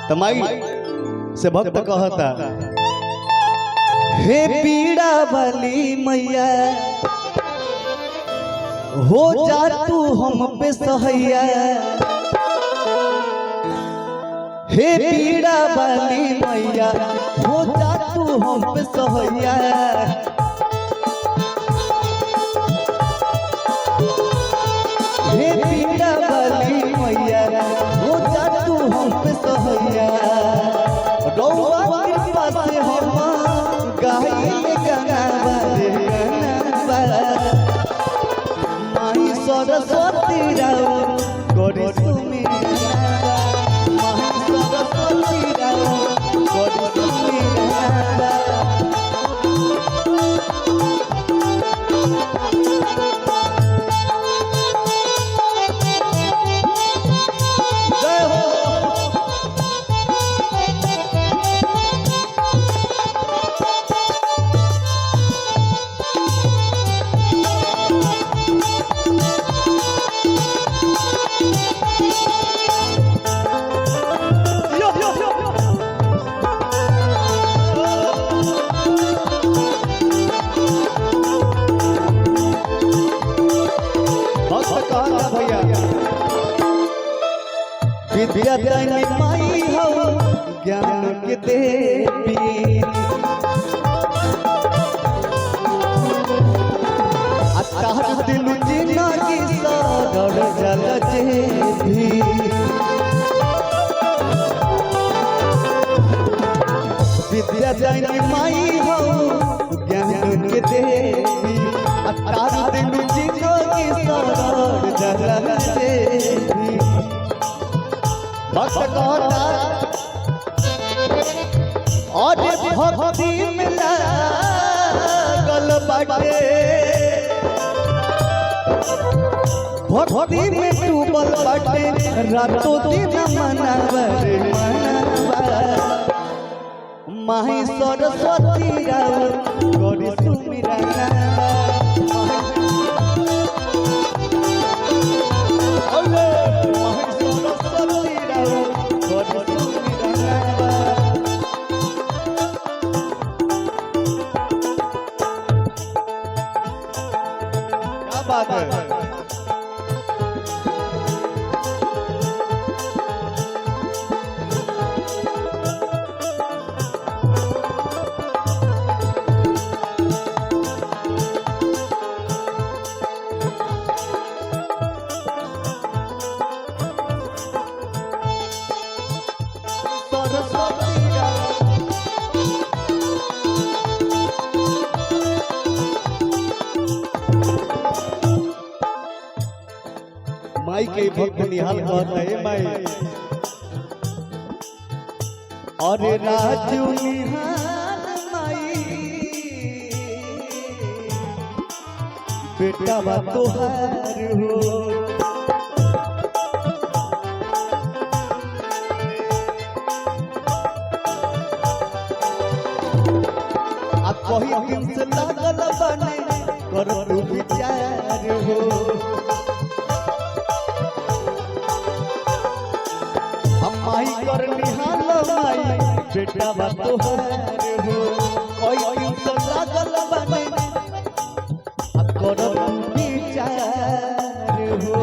तमाई से भक्त कहता, हे पीड़ा वाली मैया हो जा तू हम पे सहैया, हे पीड़ा वाली मैया हो जा तू हम पे सहैया, हे पीड़ा वाली मैया हो जा तू हम पे सहैया। रौआ कृपा से हम गाइले गाना रे गाना, माई सरस्वती राव गोरी सुमिरना, माई सरस्वती राव गोरी सुमिरना। विद्या दानी माई हो ज्ञान के देवी, तार दिल जीना की सागर जल जेभी, विद्या दानी माई हो ज्ञान के देवी, तार दिल जीना की सागर जल जेभी। भक्त कहता और भक्ति में लागल बाटे, भक्ति में डूबल बाटे, रातों दिन मनावा रे मनावा, माही सरस्वती राव गोरी सुमिरना, बात है। माई के भक्त निहाल कहता है माई और राजू निहाल माई बेटा बा तोहार हो, अब कहीं दिन से लागल बने कर तू विचार हो, माई कर निहाल माई बेटा बा तोहार हो, कोई दिन से लागल बने कर विचार हो,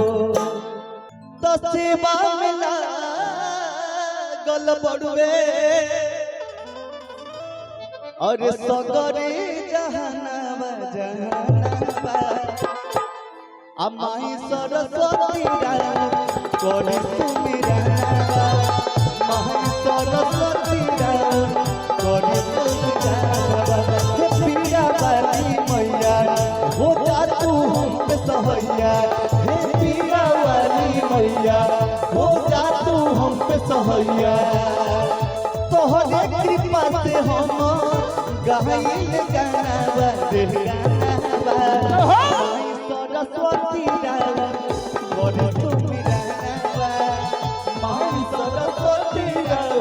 तो सेवा में लागल बड़ुए और सगरे जहानावा जहानावा, माई सरस्वती राव गोरी सुमिरना, माई सरस्वती राव गोरी सुमिरना। हे पीड़ा वाली मैया हो जा तू हम पे सहैया, हे पीड़ा वाली मैया हो जा तू हम पे सहैया, तोहरे कृपा से हम गाइले गाना रे गाना, माई सरस्वती राव गोरी सुमिरना, माई सरस्वती राव